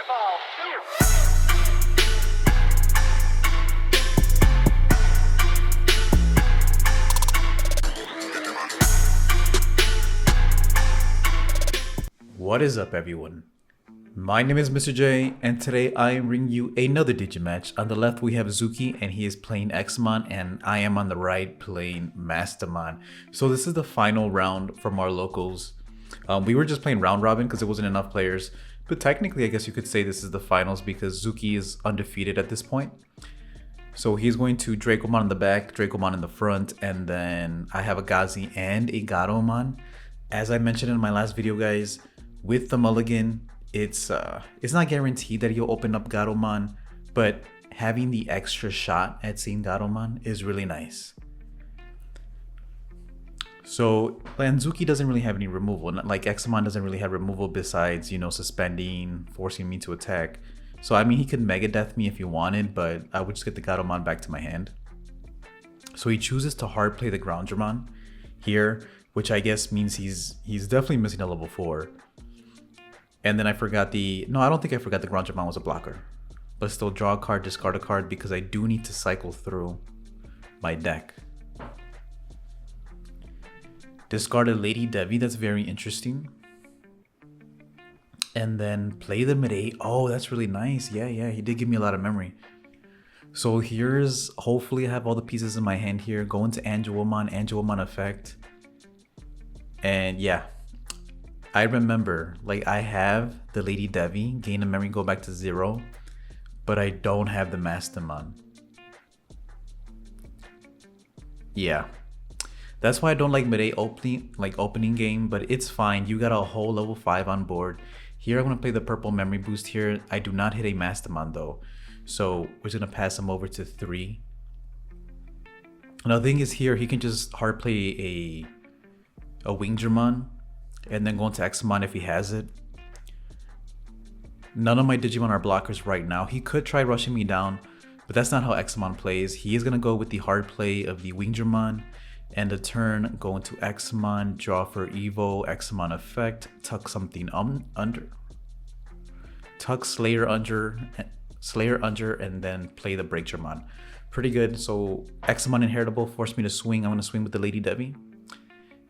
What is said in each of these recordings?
What is up, everyone? My name is Mr. J, and today I am bringing you another Digimatch. On the left we have Zuki, and he is playing Examon, and I am on the right playing Mastemon. So this is the final round from our locals. We were just playing round robin because there wasn't enough players, but technically I guess you could say this is the finals because Zuki is undefeated at this point. So he's going to Dracomon in the back, Dracomon in the front, and then I have a Gazi and a Garomon. As I mentioned in my last video, guys, with the mulligan, it's not guaranteed that he'll open up Garomon, but having the extra shot at seeing Garomon is really nice. So, and Zuki doesn't really have any removal. Like Examon doesn't really have removal besides, suspending, forcing me to attack. So I mean, he could Mega Death me if he wanted, but I would just get the Garomon back to my hand. So he chooses to hard play the Groundramon here, which I guess means he's definitely missing a level 4. And then I forgot no, I don't think I forgot the Groundramon was a blocker. But still, draw a card, discard a card, because I do need to cycle through my deck. Discard a Lady Devi, that's very interesting. And then play the mid-8. Oh, that's really nice. Yeah, he did give me a lot of memory. So here's, hopefully I have all the pieces in my hand here. Go into Angelomon effect. And yeah. I remember, like, I have the Lady Devi, gain a memory, go back to 0, but I don't have the Mastemon. Yeah, that's why I don't like mid-8 opening game, but it's fine. You got a whole level 5 on board. Here I'm gonna play the purple memory boost here. I do not hit a Mastemon though, so we're just gonna pass him over to 3. Another thing is here he can just hard play a Wingdramon, and then go into Examon if he has it. None of my Digimon are blockers right now. He could try rushing me down, but that's not how Examon plays. He is going to go with the hard play of the Wingdramon, and a turn, go into Examon, draw for Evo, Examon effect, tuck something under. Tuck Slayer under, and then play the Breakdramon. Pretty good. So Examon inheritable, force me to swing. I'm going to swing with the Lady Devi.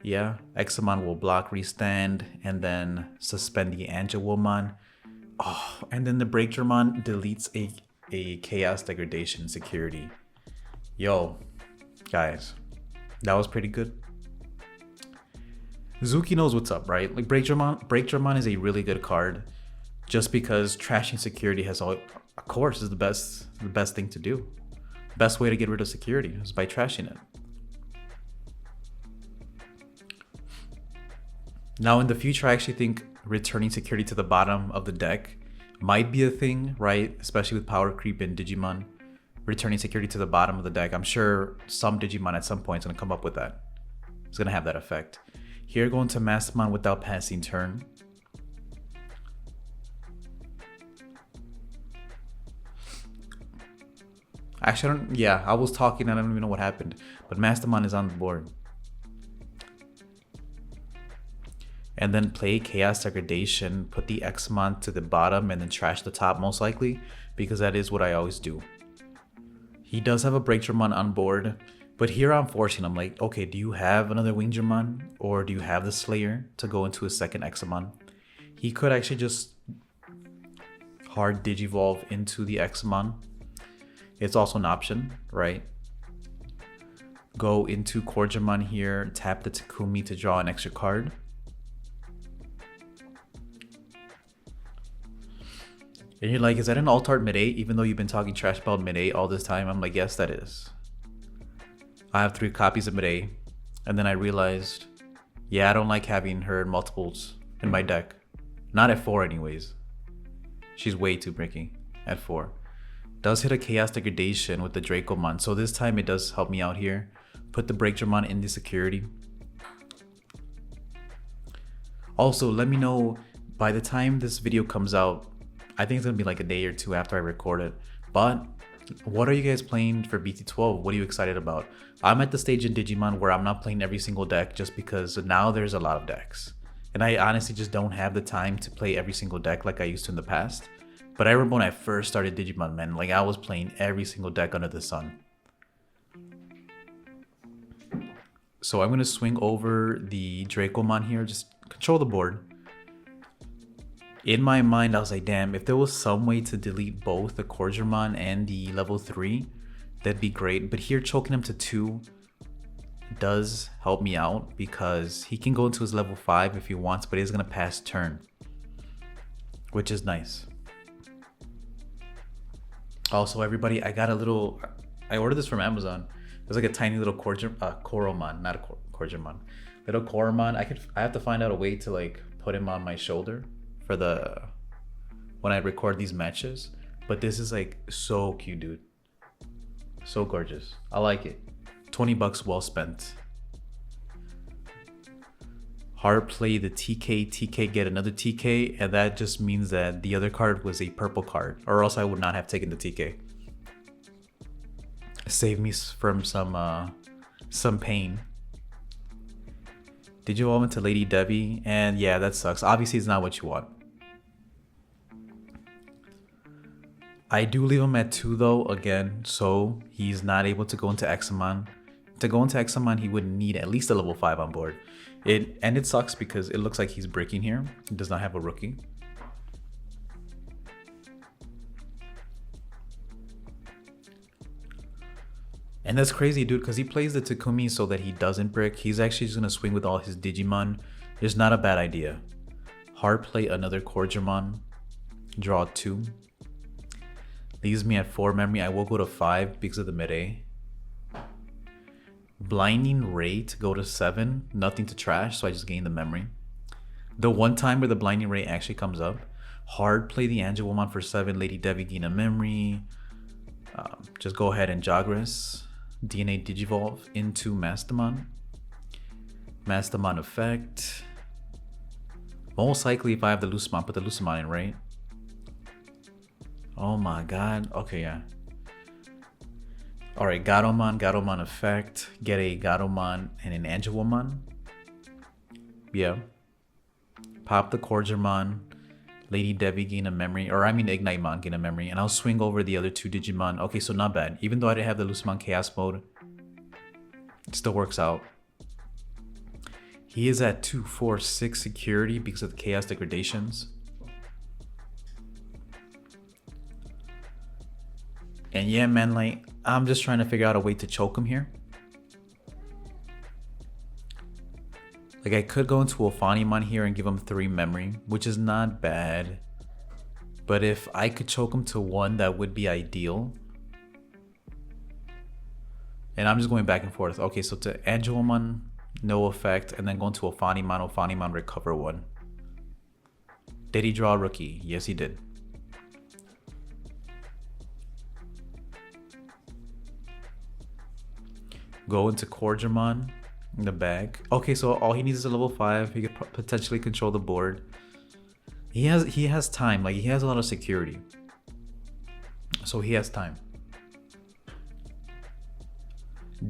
Yeah, Examon will block, restand, and then suspend the Angelomon. Oh, and then the Breakdramon deletes a Chaos Degradation security. Yo, guys, that was pretty good. Zuki knows what's up, right? Like Breakdramon is a really good card, just because trashing security has of course, is the best thing to do. Best way to get rid of security is by trashing it. Now in the future, I actually think returning security to the bottom of the deck might be a thing, right? Especially with power creep in Digimon. Returning security to the bottom of the deck. I'm sure some Digimon at some point is going to come up with that. It's going to have that effect. Here, going to Mastemon without passing turn. Actually, I was talking, I don't even know what happened. But Mastemon is on the board. And then play Chaos Degradation, put the Examon to the bottom, and then trash the top most likely, because that is what I always do. He does have a Breakdramon on board, but here I'm forcing him, like, okay, do you have another Wingdramon, or do you have the Slayer to go into a second Examon? He could actually just hard Digivolve into the Examon. It's also an option, right? Go into Corjamon here, tap the Takumi to draw an extra card. And you're like, is that an alt-art mid-8? Even though you've been talking trash about mid-8 all this time? I'm like, yes, that is. I have 3 copies of mid-8. And then I realized, yeah, I don't like having her in multiples in my deck. Not at 4 anyways. She's way too bricky at 4. Does hit a Chaos Degradation with the Dracomon. So this time it does help me out here. Put the Breakdramon in the security. Also, let me know by the time this video comes out, I think it's gonna be like a day or 2 after I record it. But what are you guys playing for BT12? What are you excited about? I'm at the stage in Digimon where I'm not playing every single deck just because now there's a lot of decks. And I honestly just don't have the time to play every single deck like I used to in the past. But I remember when I first started Digimon, man, like I was playing every single deck under the sun. So I'm gonna swing over the Dracomon here, just control the board. In my mind, I was like, damn, if there was some way to delete both the Corgermon and the level 3, that'd be great. But here, choking him to 2 does help me out because he can go into his level 5 if he wants, but he's gonna pass turn, which is nice. Also, everybody, I ordered this from Amazon. There's like a tiny little Coromon, not a Corgermon, little Coromon. I have to find out a way to like put him on my shoulder for when I record these matches. But this is like so cute, dude. So gorgeous. I like it. $20 well spent. Hard play the TK, get another TK, and that just means that the other card was a purple card, or else I would not have taken the TK. Save me from some pain. Did you evolve into Lady Debbie? And yeah, that sucks. Obviously, it's not what you want. I do leave him at 2 though, again, so he's not able to go into Examon. To go into Examon, he would need at least a level 5 on board. It sucks because it looks like he's breaking here. He does not have a rookie. And that's crazy, dude, because he plays the Takumi so that he doesn't brick. He's actually just going to swing with all his Digimon. It's not a bad idea. Hard play another Corgermon. Draw 2. Leaves me at 4 memory. I will go to 5 because of the mid-A. Blinding Ray to go to 7. Nothing to trash, so I just gain the memory. The one time where the Blinding Ray actually comes up. Hard play the Angelomon for 7. Lady Debbie gain a memory. Just go ahead and Jagras. DNA Digivolve into Mastemon. Mastemon effect. Most likely if I have the Lucemon, put the Lucemon in, right? Oh my god. Okay, yeah. Alright, Gatomon effect. Get a Gatomon and an Angelomon. Yeah. Pop the Corgermon. Lady Debbie gain a memory. Or I mean Ignitemon gain a memory. And I'll swing over the other 2 Digimon. Okay, so not bad. Even though I didn't have the Lucemon Chaos mode, it still works out. He is at 2, 4, 6 security because of the Chaos degradations. And yeah, man, like, I'm just trying to figure out a way to choke him here. Like, I could go into Ophanimon here and give him 3 memory, which is not bad. But if I could choke him to 1, that would be ideal. And I'm just going back and forth. Okay, so to Angelomon, no effect. And then going to Ophanimon, recover 1. Did he draw a rookie? Yes, he did. Go into Corgermon in the bag. Okay, so all he needs is a level 5. He could potentially control the board. He has time. Like, he has a lot of security. So he has time.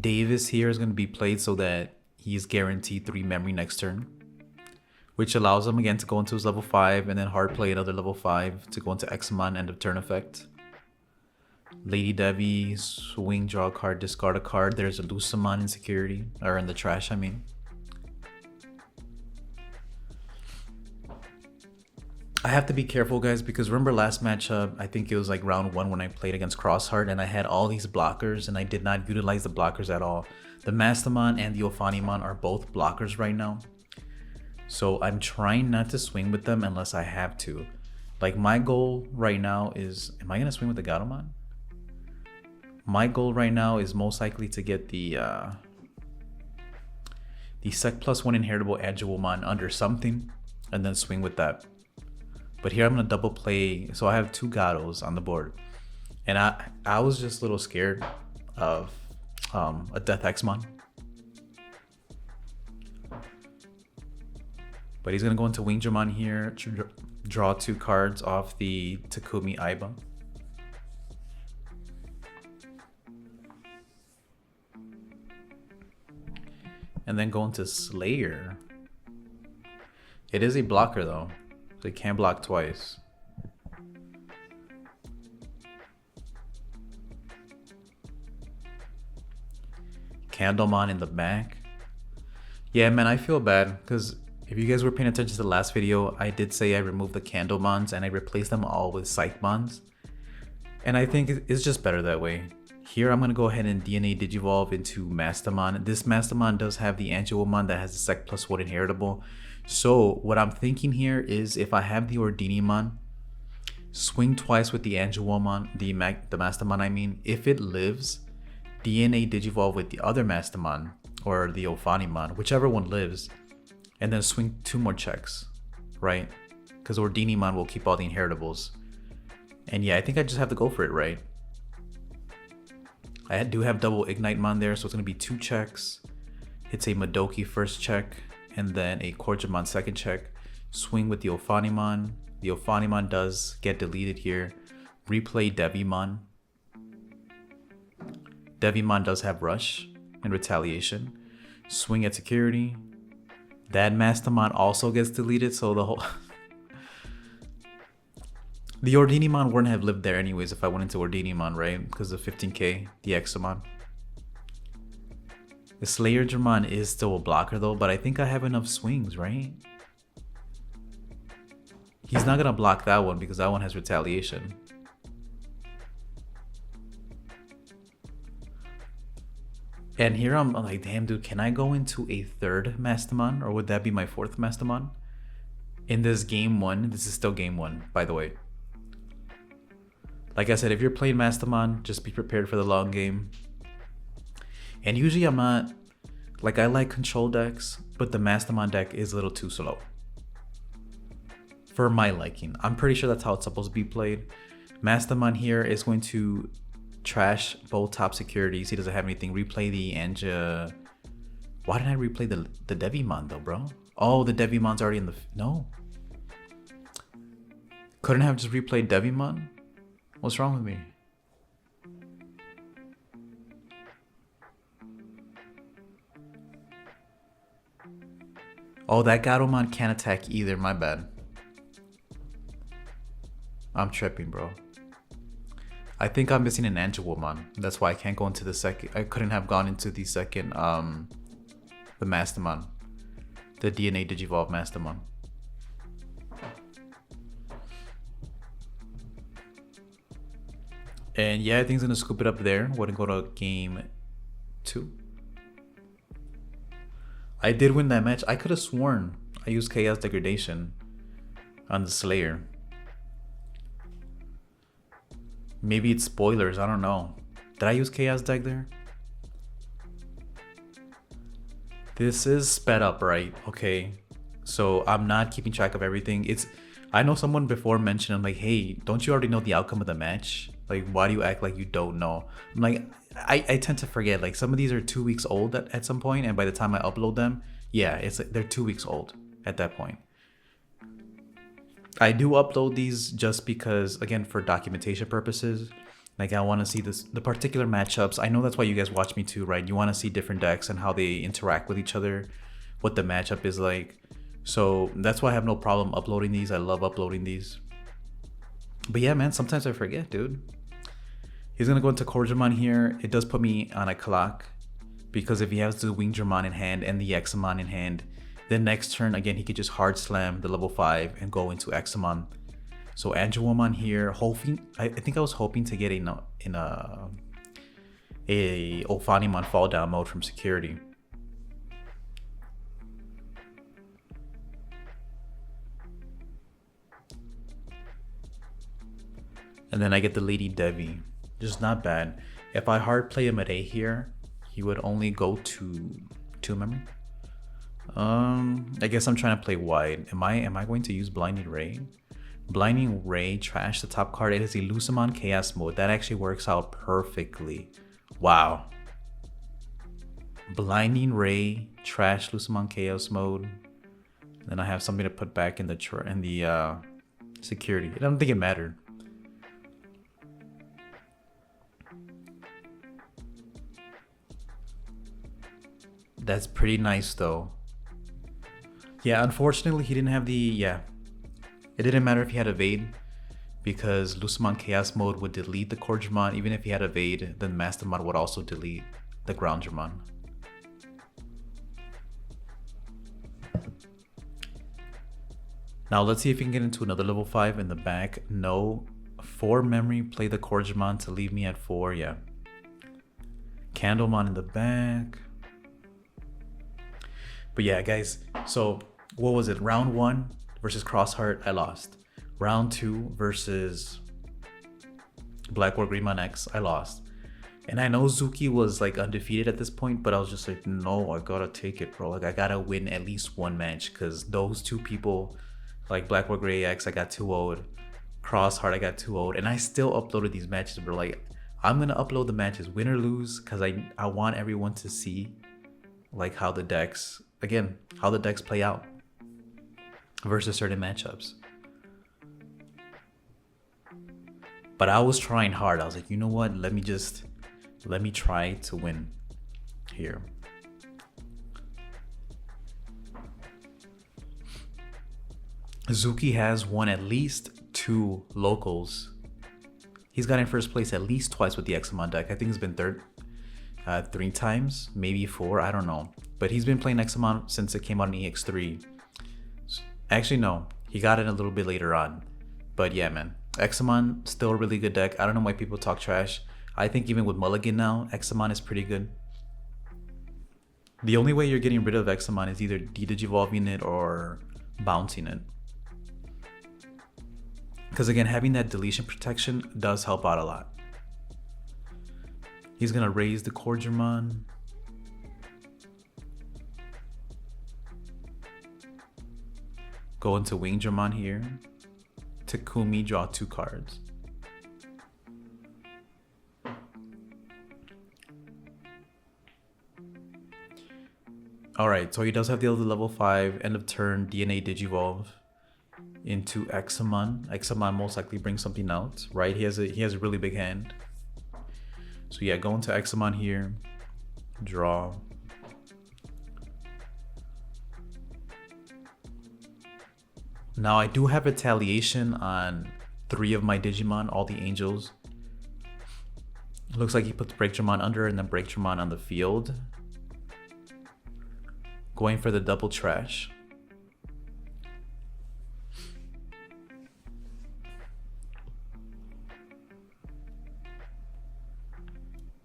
Davis here is going to be played so that he's guaranteed 3 memory next turn, which allows him again to go into his level 5 and then hard play another level 5 to go into Examon end of turn effect. Lady Debbie, swing, draw a card, discard a card. There's a Lucemon in security, or in the trash, I mean. I have to be careful, guys, because remember last matchup, I think it was like round 1 when I played against Crossheart, and I had all these blockers, and I did not utilize the blockers at all. The Mastemon and the Ophanimon are both blockers right now. So I'm trying not to swing with them unless I have to. Like, my goal right now is... Am I going to swing with the Gatomon? My goal right now is most likely to get the Sec +1 inheritable Angelomon under something, and then swing with that. But here I'm gonna double play, so I have 2 Gatos on the board, and I was just a little scared of a Death Examon. But he's gonna go into Wingdramon here, draw 2 cards off the Takumi Aiba. And then go into Slayer. It is a blocker though, so it can't block twice. Candlemon in the back. Yeah, man, I feel bad because if you guys were paying attention to the last video, I did say I removed the Candlemons and I replaced them all with Psychmons. And I think it's just better that way. Here, I'm going to go ahead and DNA Digivolve into Mastemon. This Mastemon does have the Angelomon that has the Sec +1 inheritable. So what I'm thinking here is if I have the Ordinimon, swing twice with the Angelomon, the Mastemon I mean. If it lives, DNA Digivolve with the other Mastemon or the Ophanimon, whichever one lives, and then swing 2 more checks, right? Because Ordinimon will keep all the inheritables. And yeah, I think I just have to go for it, right? I do have double Ignitemon there, so it's going to be 2 checks. It's a Madoki first check, and then a Corgimon second check. Swing with the Ophanimon. The Ophanimon does get deleted here. Replay Devimon. Devimon does have Rush and Retaliation. Swing at Security. That Mastemon also gets deleted, so the whole... The Ordinimon wouldn't have lived there anyways if I went into Ordinimon, right? Because of 15k, the Examon. The Slayer Dramon is still a blocker though, but I think I have enough swings, right? He's not gonna block that one because that one has Retaliation. And here I'm like, damn dude, can I go into a 3rd Mastemon? Or would that be my 4th Mastemon? In this game 1, this is still game 1, by the way. Like I said, if you're playing Mastemon, just be prepared for the long game. And usually I'm not, like I like control decks, but the Mastemon deck is a little too slow. For my liking. I'm pretty sure that's how it's supposed to be played. Mastemon here is going to trash both top securities. He doesn't have anything. Replay the Anja. Why didn't I replay the Devimon though, bro? Oh, the Devimon's already in the... No. Couldn't have just replayed Devimon? What's wrong with me? Oh, that Garomon can't attack either. My bad. I'm tripping, bro. I think I'm missing an Angelomon. That's why I can't go into the second. I couldn't have gone into the second, the Mastemon. The DNA Digivolve Mastemon. And yeah, I think he's gonna scoop it up there. We're gonna go to game 2. I did win that match. I could have sworn I used Chaos Degradation on the Slayer. Maybe it's spoilers, I don't know. Did I use Chaos Deg there? This is sped up, right? Okay. So I'm not keeping track of everything. I know someone before mentioned, I'm like, hey, don't you already know the outcome of the match? Like, why do you act like you don't know? I'm like, I tend to forget. Like, some of these are 2 weeks old at some point, and by the time I upload them, yeah, it's like they're 2 weeks old at that point. I do upload these just because, again, for documentation purposes. Like, I want to see the particular matchups. I know that's why you guys watch me too, right? You want to see different decks and how they interact with each other, what the matchup is like. So that's why I have no problem uploading these. I love uploading these. But yeah, man, sometimes I forget, dude. He's going to go into Corgimon here. It does put me on a clock because if he has the Wing Dramon in hand and the Examon in hand, then next turn, again, he could just hard slam the level 5 and go into Examon. So Angelomon here, hoping, I think I was hoping to get a Ophanimon fall down mode from security. And then I get the Lady Devi. Just not bad. If I hard play him at A here, he would only go to 2 memory. I guess I'm trying to play wide. Am I going to use Blinding Ray? Blinding Ray, trash the top card. It is a Lucemon Chaos mode. That actually works out perfectly. Wow. Blinding Ray, trash Lucemon Chaos mode. Then I have something to put back in the security. I don't think it mattered. That's pretty nice though. Yeah, unfortunately he didn't have the, it didn't matter if he had evade because Lucemon Chaos mode would delete the Corgimon. Even if he had evade, then Mastemon would also delete the Ground Dramon. Now let's see if we can get into another level 5 in the back. No. 4 memory, play the Corgimon to leave me at 4, yeah. Candlemon in the back. But yeah, guys, so what was it? Round 1 versus Crossheart, I lost. Round 2 versus Blackboard Greymon X, I lost. And I know Zuki was like undefeated at this point, but I was just like, no, I gotta take it, bro. Like, I gotta win at least one match, because those two people, like Blackboard Grey X, I got 2-0'd. Crossheart, I got 2-0'd. And I still uploaded these matches, bro. Like, I'm gonna upload the matches, win or lose, because I want everyone to see like how the decks, again, how the decks play out versus certain matchups. But I was trying hard. I was like, you know what? Let me try to win here. Zuki has won at least 2 locals. He's got in first place at least twice with the Examon deck. I think he's been third 3 times, maybe 4, I don't know. But he's been playing Examon since it came out in EX3. Actually, no, he got it a little bit later on. But yeah, man, Examon, still a really good deck. I don't know why people talk trash. I think even with Mulligan now, Examon is pretty good. The only way you're getting rid of Examon is either de-digivolving it or bouncing it. Because again, having that deletion protection does help out a lot. He's going to raise the Corgimon. Go into Wingdramon here. Takumi, draw 2 cards. Alright, so he does have the other level 5, end of turn, DNA Digivolve into Examon. Examon most likely brings something out, right? He has a really big hand. So yeah, go into Examon here, draw. Now I do have retaliation on 3 of my Digimon, all the angels. Looks like he puts Breakdramon under and then Breakdramon on the field. Going for the double trash.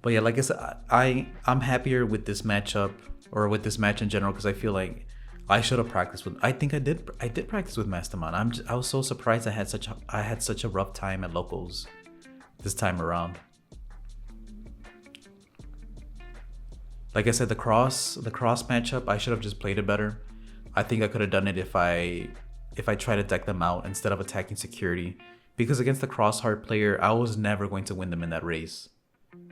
But yeah, like I said, I'm happier with this matchup, or with this match in general, because I feel like I should have practiced with. I think I did practice with Mastemon. I was so surprised I had such a rough time at locals this time around. Like I said, the cross matchup, I should have just played it better. I think I could have done it if I tried to deck them out instead of attacking security. Because against the Crossheart player, I was never going to win them in that race.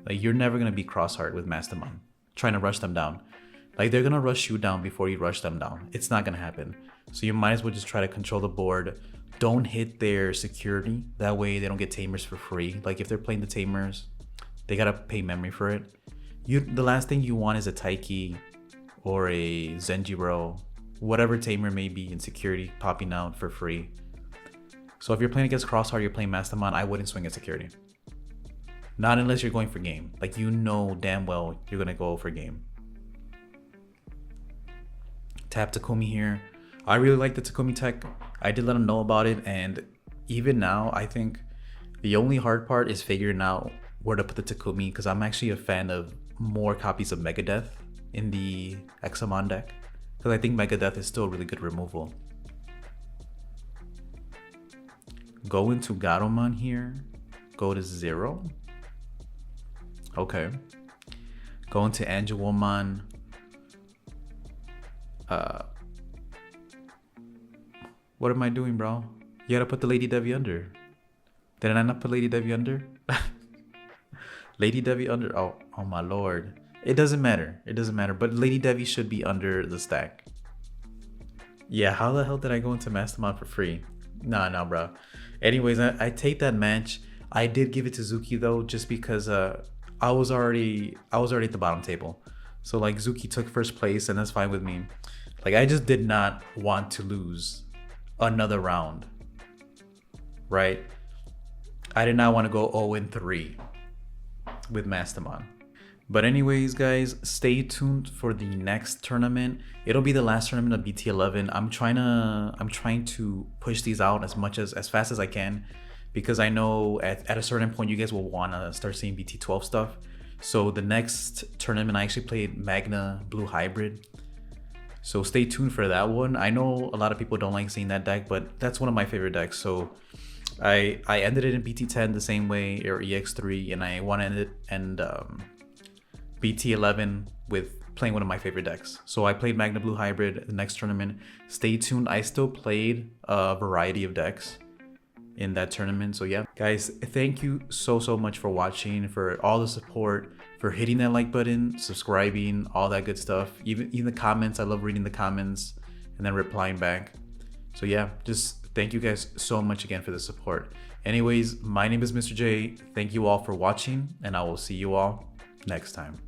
Like, you're never going to beat Crossheart with Mastemon trying to rush them down. Like, they're going to rush you down before you rush them down. It's not going to happen. So you might as well just try to control the board. Don't hit their security. That way they don't get tamers for free. Like, if they're playing the tamers, they got to pay memory for it. The last thing you want is a Taiki or a Zenjiro, whatever tamer may be in security, popping out for free. So if you're playing against Crossheart, you're playing Mastemon, I wouldn't swing at security. Not unless you're going for game. Like, you know damn well you're going to go for game. Tap Takumi here. I really like the Takumi tech. I did let him know about it, and even now, I think the only hard part is figuring out where to put the Takumi, because I'm actually a fan of more copies of Megadeth in the Examon deck, because I think Megadeth is still a really good removal. Go into Garomon here. Go to 0. Okay. Go into Angelomon. What am I doing, bro? You gotta put the Lady Devi under. Did I not put Lady Devi under? Lady Devi under. Oh my lord. It doesn't matter. It doesn't matter. But Lady Devi should be under the stack. Yeah, how the hell did I go into Mastemon for free? Nah, bro. Anyways, I take that match. I did give it to Zuki though, just because I was already at the bottom table. So like, Zuki took first place, and that's fine with me. Like, I just did not want to lose another round, right? I did not want to go 0-3 with Mastemon. But anyways, guys, stay tuned for the next tournament. It'll be the last tournament of BT11. I'm trying to push these out as fast as I can, because I know at a certain point you guys will want to start seeing BT12 stuff. So the next tournament I actually played Magna Blue Hybrid. So stay tuned for that one. I know a lot of people don't like seeing that deck, but that's one of my favorite decks. So I ended it in BT10 the same way, or EX3, and I want to end it BT11 with playing one of my favorite decks. So I played Magna Blue Hybrid the next tournament. Stay tuned. I still played a variety of decks in that tournament. So yeah, guys, thank you so much for watching, for all the support, for hitting that like button, subscribing, all that good stuff. Even the comments, I love reading the comments and then replying back. So yeah, just thank you guys so much again for the support. Anyways, my name is Mr. J. Thank you all for watching, and I will see you all next time.